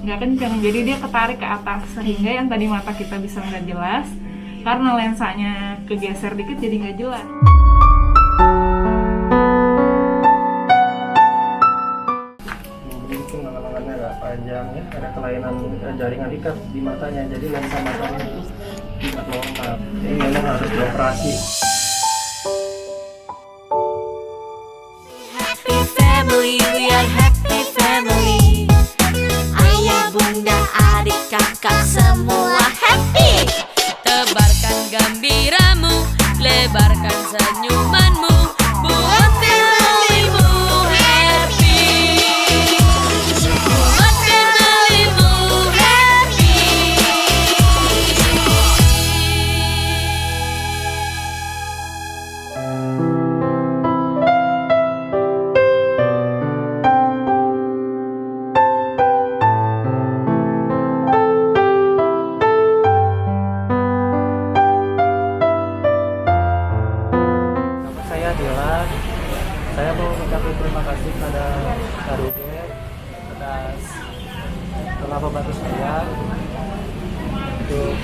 nggak kenceng, jadi dia ketarik ke atas sehingga yang tadi mata kita bisa nggak jelas karena lensanya kegeser dikit jadi nggak jelas. Mungkin lengannya agak panjang ya, ada kelainan jaringan ikat di matanya, jadi lensa matanya itu tidak lengkap. Ini memang harus dioperasi. Happy family, we are happy family. Ayah, bunda, adik, kakak semua happy. Tebarkan gembiramu, lebarkan senyumanmu, buat familymu happy. Buat familymu happy. Nama saya Dylan. Saya mau mengucapkan terima kasih pada Karude atas telah membantu saya untuk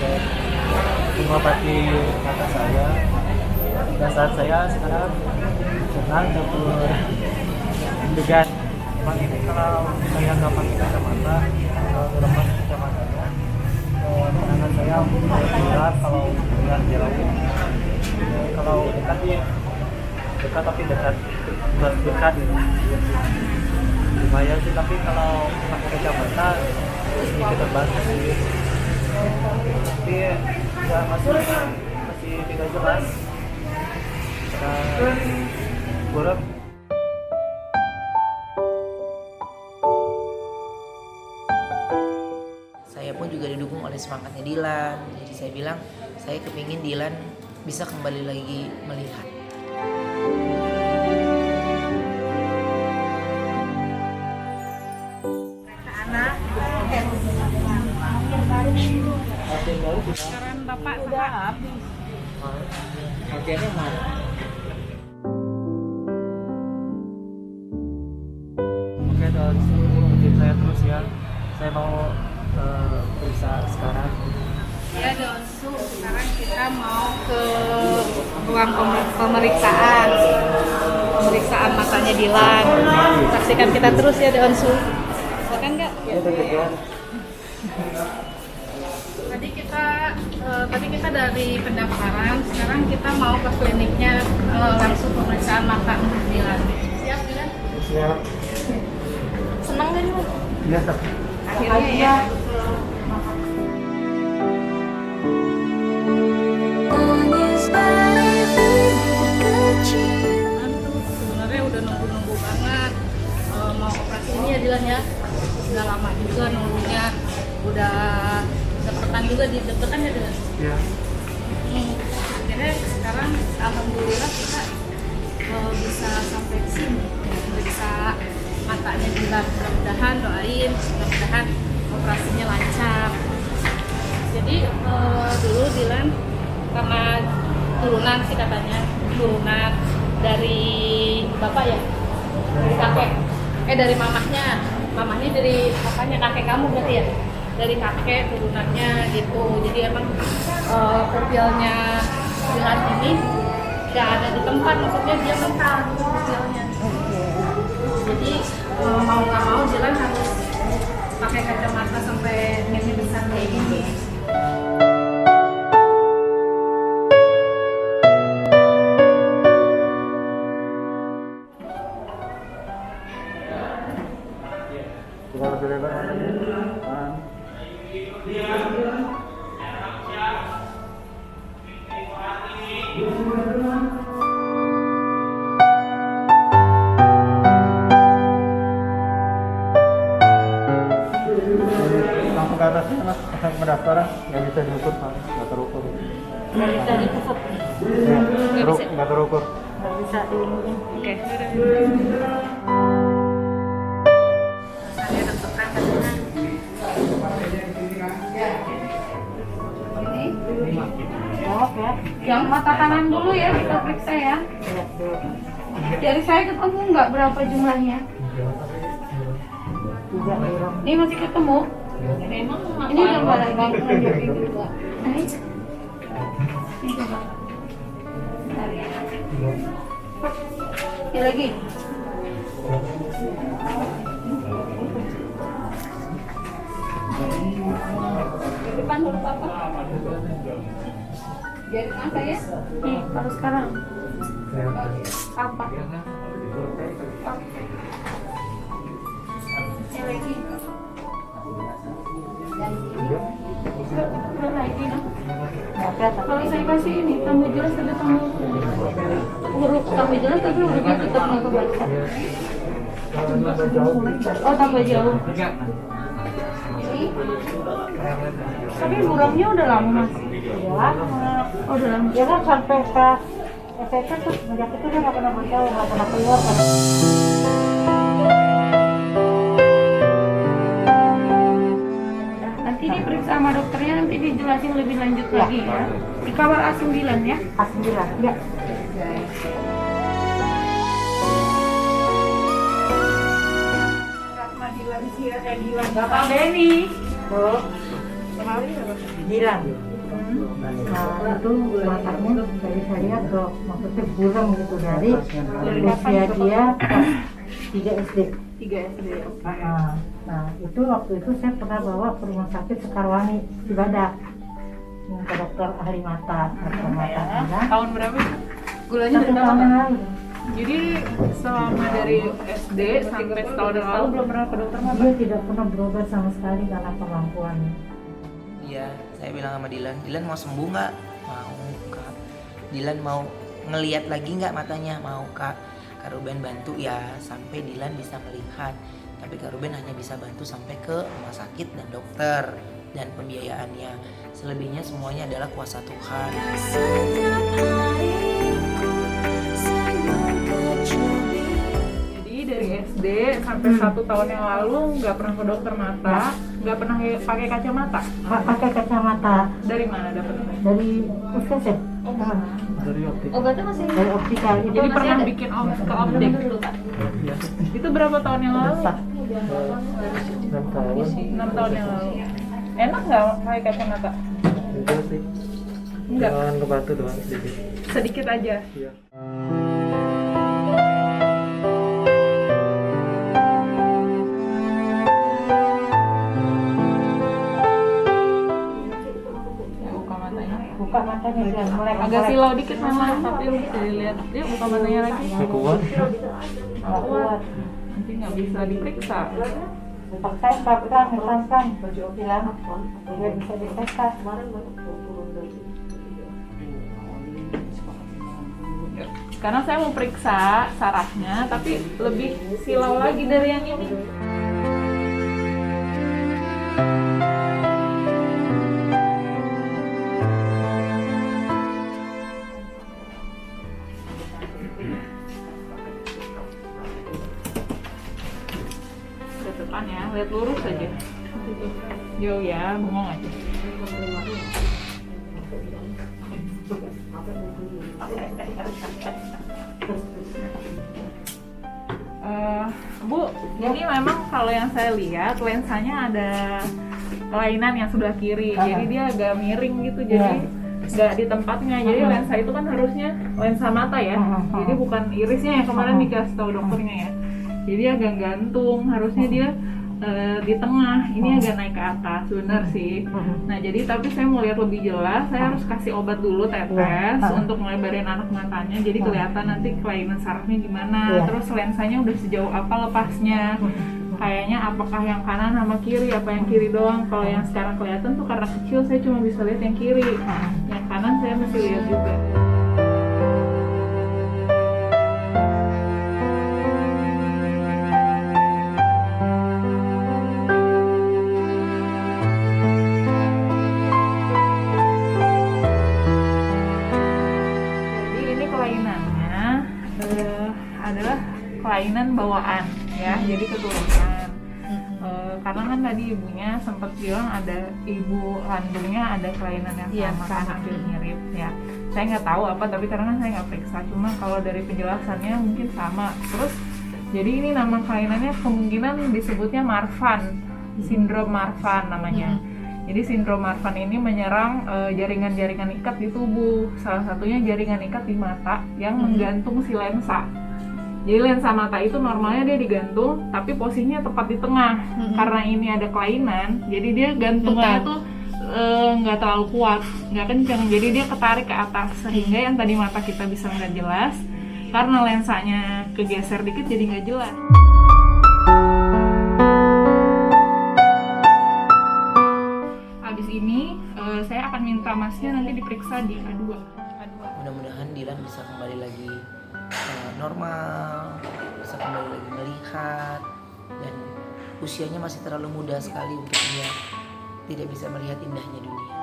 mengobati mata saya. Dan saat saya sekarang senang campur dengan Pak ini kalau saya nggak pakai kacamata atau lepas kacamatanya, pandangan saya berat kalau melihat jauh. Kalau dekat tapi dekat lumayan sih, tapi kalau pakai kacamata sedikit terbantu sih, tapi ya masih tidak jelas kurang. Saya pun juga didukung oleh semangatnya Dylan. Jadi saya bilang, saya kepingin Dylan bisa kembali lagi melihat. Sekarang Bapak udah habis. Harganya mana? Oke, dan ikutin saya terus ya. Saya mau periksa sekarang. Ya Donsu, sekarang kita mau ke ruang pemeriksaan matanya Dylan. Saksikan kita terus ya Donsu. Silakan nggak? Ya, deg-degan. Tadi kita dari pendaftaran, sekarang kita mau ke kliniknya langsung pemeriksaan mata untuk Dylan. Siap Dylan? Siap. Senang nggak Dylan? Iya, Akhirnya ya. Sebenarnya udah nunggu banget mau operasi ini ya Dylan ya. Udah lama juga nunggunya, udah deg-degan juga deg-degan ya Dylan. Iya. Akhirnya sekarang alhamdulillah kita bisa sampai ke sini, periksa matanya Dylan. Mudah-mudahan doain, mudah-mudahan operasinya lancar. Jadi dulu Dylan karena turunan sih katanya, turunan dari bapak ya, dari kakek, dari mamahnya dari papanya, kakek kamu berarti ya, dari kakek turunannya gitu. Jadi emang profilnya Dylan ini gak ada di tempat, maksudnya dia mental profilnya. Jadi mau nggak mau Dylan harus pakai kacamata sampai ini besar kayak gini. Coba lebih lebar matanya. Langsung ke atasnya mas, pas pendaftaran nggak bisa diukur, nggak terukur. Nggak bisa dipusat. Ya, nggak terukur. Nggak bisa di ini. Oke. Saya tentukan katanya. Oke. Yang mata kanan dulu ya kita periksa ya. Dari saya ketemu nggak berapa jumlahnya? Ini masih ketemu. Ini udah balik lagi juga. Ini coba. Bentar ya. Ini lagi. Di depan dulu papa. Jadi masa ya? Nih, kalau sekarang. Apa? Ini lagi. Kalau saya kasih ini tambah jelas ada tambah huruf tambah jelas tapi hurufnya tetap nggak kebaca. Oh tambah jauh. Ini. Tapi buramnya udah lama mas. Oh udah lama. Ya kan sampai ke efeknya tuh sejak itu dia nggak pernah berjauh, nggak pernah keluar kan. Nanti diperiksa sama dokternya, nanti dijelasin lebih lanjut lagi ya. Di kamar A9 ya. A9 ya. Bapak Benny. Oh, Dilan. Nah itu matanya dari saya ke maksudnya buram gitu dari usia dia kelas 3 SD. 3 SD. Nah itu waktu itu saya pernah bawa ke rumah sakit Sekarwangi di Badak ke dokter ahli mata. Dokter mata bilang Tahun berapa? Gulanya 1 tahun yang lalu. Jadi selama dari SD sampai setahun yang lalu belum pernah ke dokter mata. Dia tidak pernah berobat sama sekali karena kemampuannya. Iya, saya bilang sama Dilan, Dilan mau sembuh nggak? Mau kak. Dilan mau ngelihat lagi nggak matanya? Mau kak. Kak Ruben bantu ya sampai Dilan bisa melihat. Tapi Kak Ruben hanya bisa bantu sampai ke rumah sakit dan dokter dan pembiayaannya. Selebihnya semuanya adalah kuasa Tuhan. Setiap hariku senyum kecubit. Jadi dari SD sampai 1 tahun yang lalu nggak pernah ke dokter mata, nggak pernah pakai kacamata. Pakai kacamata Dari mana dapetnya? dari puskes ya? Dari optik. Obatnya masih. Dari optika itu Jadi masih pernah ada. bikin ke optik. Itu berapa tahun yang lalu? 6 tahun. 6 tahun yang lalu. Enak nggak pakai kacamata? Enggak sih. Enggak. Cuman kebantu doang sedikit. Sedikit aja. Iya. Buka matanya. Buka matanya dia mulai Agak silau dikit memang, tapi bisa dilihat. Dia buka matanya lagi. Nggak kuat. nggak kuat. Nanti nggak bisa diperiksa. Paksain lepaskan baju bilang biar bisa diperiksa. Sekarang saya mau periksa sarafnya, tapi lebih silau lagi dari yang ini. Ke depan ya, lihat lurus aja. Jauh ya, bengong aja. Bu, ini memang kalau yang saya lihat lensanya ada kelainan yang sebelah kiri, jadi dia agak miring gitu, jadi nggak di tempatnya. Jadi lensa itu kan harusnya lensa mata ya, jadi bukan irisnya yang kemarin dikasih tahu dokternya ya. Jadi agak gantung, harusnya dia di tengah, ini agak naik ke atas, benar sih. Nah jadi tapi saya mau lihat lebih jelas, saya harus kasih obat dulu tetes untuk melebarin anak matanya, jadi kelihatan nanti kelainan sarafnya gimana, terus lensanya udah sejauh apa lepasnya, kayaknya apakah yang kanan sama kiri, apa yang kiri doang. Kalau yang sekarang kelihatan tuh karena kecil saya cuma bisa lihat yang kiri, yang kanan saya mesti lihat juga. Adalah kelainan bawaan ya, jadi keturunan. Karena kan tadi ibunya sempat bilang ada ibu kandungnya ada kelainan yang sama kan, hampir mirip ya. Saya nggak tahu apa, tapi karena kan saya nggak periksa, cuma kalau dari penjelasannya mungkin sama. Terus jadi ini nama kelainannya kemungkinan disebutnya Marfan. sindrom Marfan namanya. Jadi sindrom Marfan ini menyerang jaringan-jaringan ikat di tubuh. Salah satunya jaringan ikat di mata yang menggantung si lensa. Jadi lensa mata itu normalnya dia digantung, tapi posisinya tepat di tengah. Karena ini ada kelainan, jadi dia gantungnya tuh nggak terlalu kuat, nggak kenceng. Jadi dia ketarik ke atas, sehingga yang tadi mata kita bisa nggak jelas, karena lensanya kegeser dikit jadi nggak jelas. Habis ini saya akan minta masnya nanti diperiksa di A2. Mudah-mudahan Dilan bisa kembali lagi normal, bisa kembali lagi melihat, dan usianya masih terlalu muda sekali untuk dia tidak bisa melihat indahnya dunia.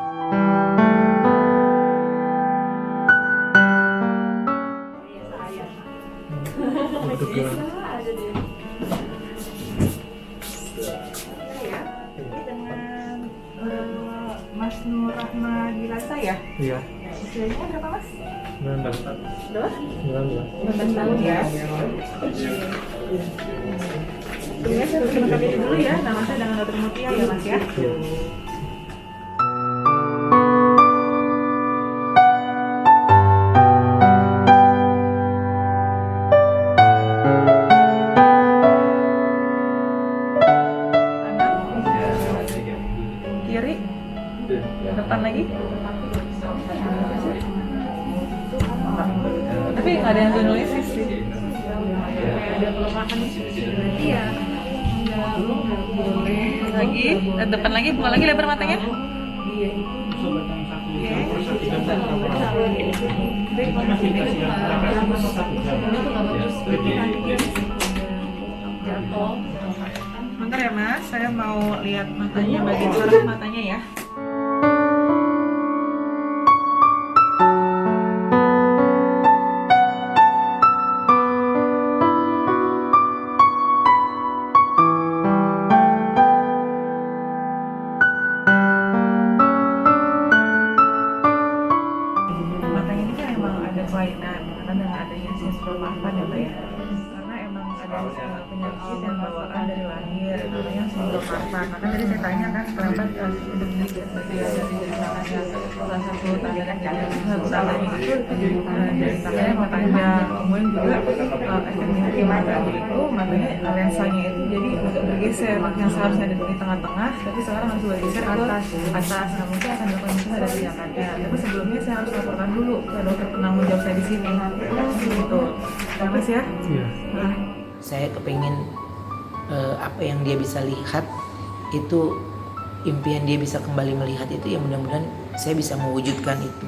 Mas Nur Rahma Dilasa ya? Iya. Usianya berapa Mas? 19 tahun. 19 tahun ya. Sebelumnya saya harus mengenali dulu ya, nama saya dengan Dr. Mutia ya Mas ya. Kiri, depan lagi. Tapi nggak ada yang sinulitis sih. Ada pelemahan Iya. lagi, depan lagi, buka lagi lebar matanya. Bentar ya Mas, saya mau lihat matanya, bagian saraf matanya ya. Matanya ini kan emang ada kelainan karena dengan adanya sindrom Marfan ya Pak ya. Karena emang ada penyakit yang bawaan dari lahir namanya sindrom Marfan. Maka tadi saya tanya kan kenapa hidup di bagian dari tangannya salah satu tandanya itu dari tangannya matanya. Kemudian juga efek di matanya itu matanya lensanya itu jadi agak bergeser, yang seharusnya ada di tengah-tengah tapi sekarang harus bergeser ke atas. Nah mungkin akan dilakukan itu ada tindakannya. Tapi sebelumnya saya harus laporkan dulu ke dokter penanggung jawab saya di sini. Gitu. Nah, Mas ya. Iya. Nah, Saya kepingin apa yang dia bisa lihat itu, impian dia bisa kembali melihat itu, ya mudah-mudahan saya bisa mewujudkan itu.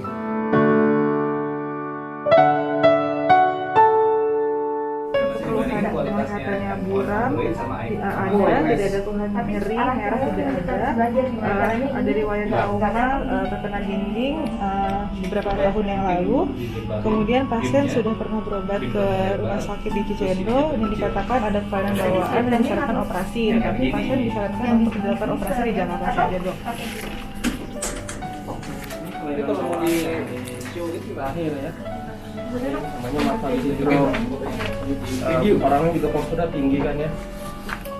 katanya buram, ada, tidak ada keluhan nyeri, merah tidak ada riwayat trauma, terkena dinding beberapa tahun yang lalu. Kemudian pasien sudah pernah berobat ke rumah sakit di Cicendo, ini dikatakan ada kelainan bawaan dan disarankan operasi, tapi pasien disarankan untuk dilakukan operasi di Jakarta saja dok. Ini kalau mau di show itu akhir ya. Namanya Marfan sindrom. Orangnya juga posturnya tinggi kan ya.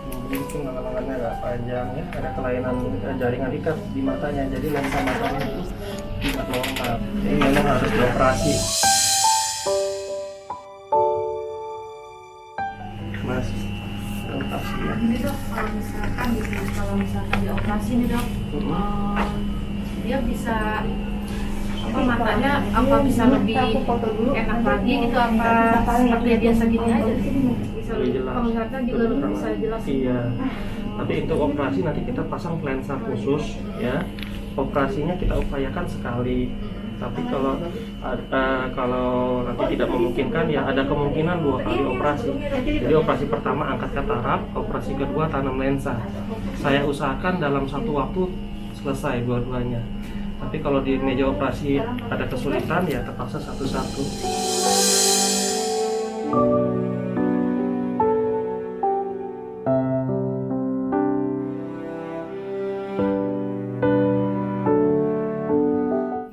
Mungkin lengannya agak panjang ya. Ada kelainan jaringan ikat di matanya. Jadi lensa matanya itu tidak lengkap. Jadi memang harus dioperasi. Mas, operasi ya. Ini dok, kalau misalkan dioperasi nih dok, dia bisa matanya apa bisa lebih enak lagi gitu, apa seperti biasa gini aja bisa Lebih jelas. penglihatannya juga bisa jelas. Iya. Tapi untuk operasi nanti kita pasang lensa khusus ya. Operasinya kita upayakan sekali. Tapi kalau nanti tidak memungkinkan ya ada kemungkinan 2 kali operasi. Jadi operasi pertama angkat katarak, operasi kedua tanam lensa. Saya usahakan dalam satu waktu selesai dua-duanya. Tapi kalau di meja operasi ada kesulitan ya terpaksa satu-satu.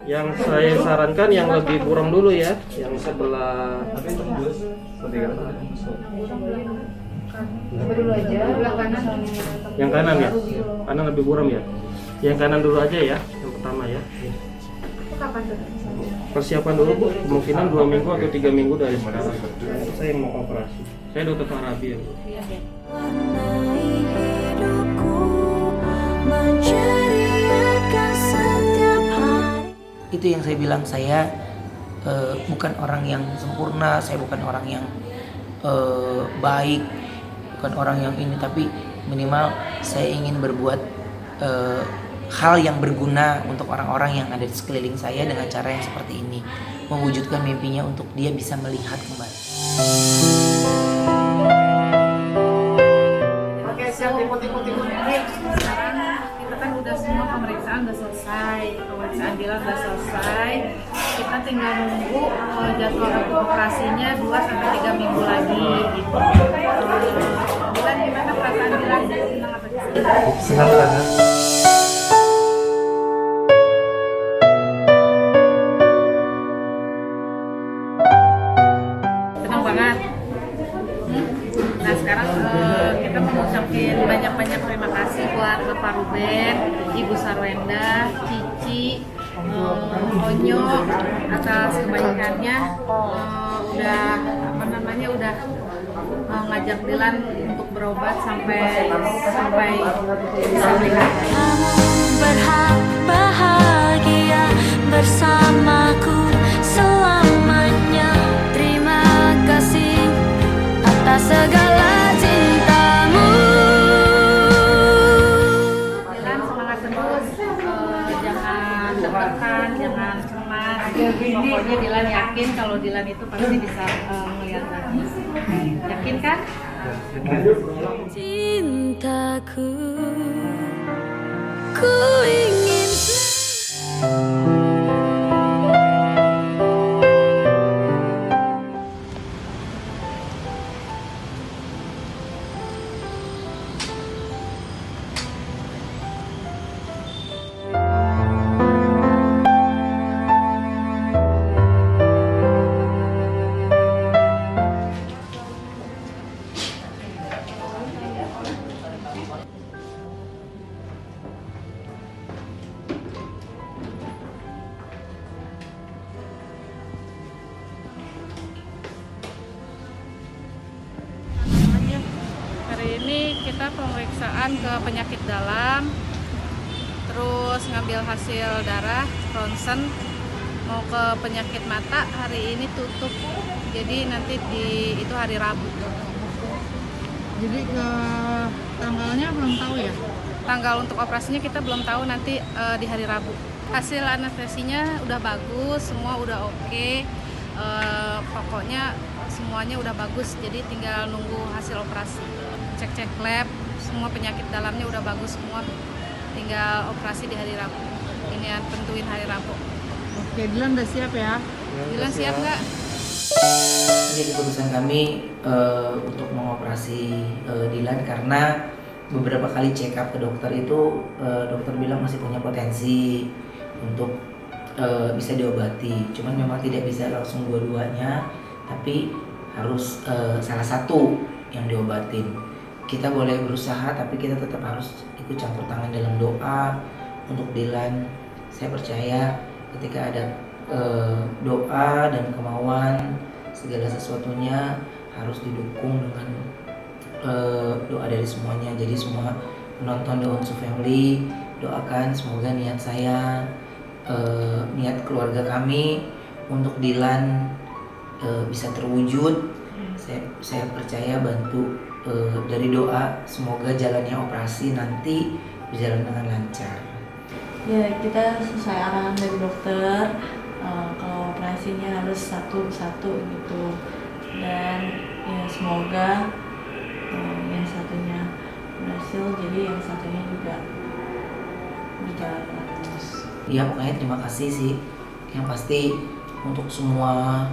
Yang saya sarankan yang lebih buram dulu ya, yang sebelah Coba dulu aja sebelah kanan. Yang kanan ya? Kanan lebih buram ya? Yang kanan dulu aja ya, yang pertama ya. Itu kapan tuh? Persiapan dulu Bu, kemungkinan 2 minggu atau 3 minggu dari sekarang. Saya mau operasi. Saya dokter Farabi ya Bu. Iya deh. Warnai hidupku, menceriakan setiap hari. Itu yang saya bilang, saya bukan orang yang sempurna, saya bukan orang yang baik, bukan orang yang ini, tapi minimal saya ingin berbuat hal yang berguna untuk orang-orang yang ada di sekeliling saya dengan cara yang seperti ini, mewujudkan mimpinya untuk dia bisa melihat kembali. Oke, siap ikut-ikut. Sekarang kita kan udah semua pemeriksaan udah selesai, pemeriksaan Dilan udah selesai. Kita tinggal nunggu jadwal operasinya 2-3 minggu lagi gitu. Dilan, gimana perasaan Dilan? Senang apa sih? Senang banget. Senang banget. Nah sekarang kita mengucapkan banyak-banyak terima kasih buat Bapak Ruben, Ibu Sarwenda, Cici, Onyo atas kebaikannya, udah ngajak Dilan untuk berobat sampai bisa melihat. Kamu berhak bahagia bersamaku selamanya. Terima kasih atas segala cintamu. Dilan semangat terus, jangan tertekan, jangan cemas. Pokoknya Dilan yakin kalau Dilan itu pasti bisa melihat lagi. Yakin kan? Cintaku, ku ingin. Hari ini kita pemeriksaan ke penyakit dalam, terus ngambil hasil darah, ronsen, mau ke penyakit mata. Hari ini tutup, jadi nanti itu hari Rabu. Jadi ke tanggalnya belum tahu ya? Tanggal untuk operasinya kita belum tahu, nanti di hari Rabu. Hasil anestesinya udah bagus, semua udah oke. Pokoknya semuanya udah bagus, jadi tinggal nunggu hasil operasi. Cek lab, semua penyakit dalamnya udah bagus semua, tinggal operasi di hari Rabu. Ini yang tentuin hari Rabu. Oke, Dilan udah siap ya? Dilan siap nggak? Jadi keputusan kami untuk mengoperasi Dilan karena beberapa kali check up ke dokter itu dokter bilang masih punya potensi untuk bisa diobati. Cuman memang tidak bisa langsung dua-duanya, tapi harus salah satu yang diobatin. Kita boleh berusaha, tapi kita tetap harus ikut campur tangan dalam doa untuk Dilan. Saya percaya ketika ada doa dan kemauan, segala sesuatunya harus didukung dengan doa dari semuanya. Jadi semua penonton The Onsu Family, doakan semoga niat saya, niat keluarga kami untuk Dilan bisa terwujud. Saya percaya bantu dari doa, semoga jalannya operasi nanti berjalan dengan lancar. Ya, kita sesuai arahan dari dokter, kalau operasinya harus satu-satu gitu. Dan ya semoga yang satunya berhasil, jadi yang satunya juga berjalan terus. Ya pokoknya terima kasih sih, yang pasti untuk semua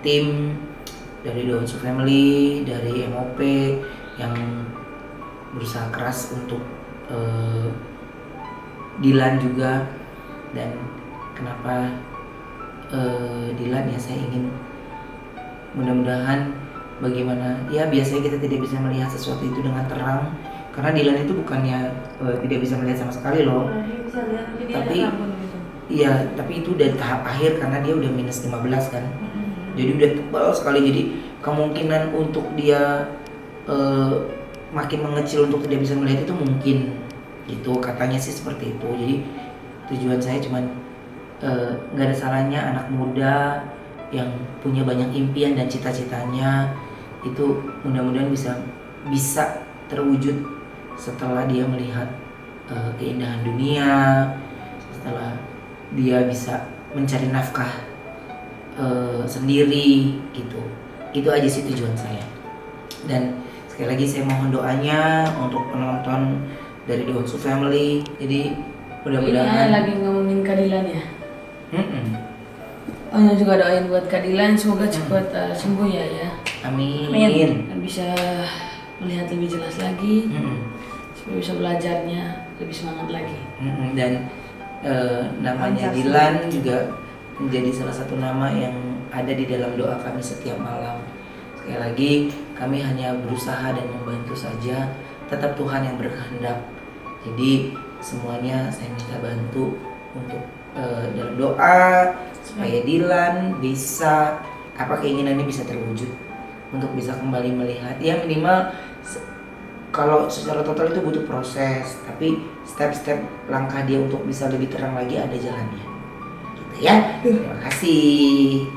tim dari The Onsu Family, dari MOP yang berusaha keras untuk Dilan juga. Dan kenapa Dilan, ya saya ingin mudah-mudahan bagaimana ya biasanya kita tidak bisa melihat sesuatu itu dengan terang karena Dilan itu bukannya tidak bisa melihat sama sekali loh. Dia bisa lihat tapi dia Tapi ada rabun gitu. iya, tapi itu dari tahap akhir karena dia udah minus 15 kan. Jadi udah tebal sekali, jadi kemungkinan untuk dia makin mengecil untuk tidak bisa melihat itu mungkin gitu, katanya sih seperti itu. Jadi tujuan saya cuman nggak ada salahnya anak muda yang punya banyak impian dan cita-citanya itu mudah-mudahan bisa terwujud setelah dia melihat keindahan dunia, setelah dia bisa mencari nafkah sendiri gitu. Itu aja sih tujuan saya. Dan sekali lagi saya mohon doanya untuk penonton dari The Onsu Family. Jadi Ini mudah-mudahan lagi ngomongin keadilan ya. Mm-mm. Oh, juga doain buat keadilan semoga cepat sembuh ya. Amin. Dan bisa melihat lebih jelas lagi. Mm-mm. Supaya bisa belajarnya lebih semangat lagi. Mm-mm. Dan namanya Dilan juga menjadi salah satu nama yang ada di dalam doa kami setiap malam. Sekali lagi kami hanya berusaha dan membantu saja, tetap Tuhan yang berkehendak. Jadi semuanya saya minta bantu untuk dalam doa supaya Dilan bisa keinginannya bisa terwujud untuk bisa kembali melihat ya minimal kalau secara total itu butuh proses, tapi step-step langkah dia untuk bisa lebih terang lagi ada jalannya. Gitu ya. Terima kasih.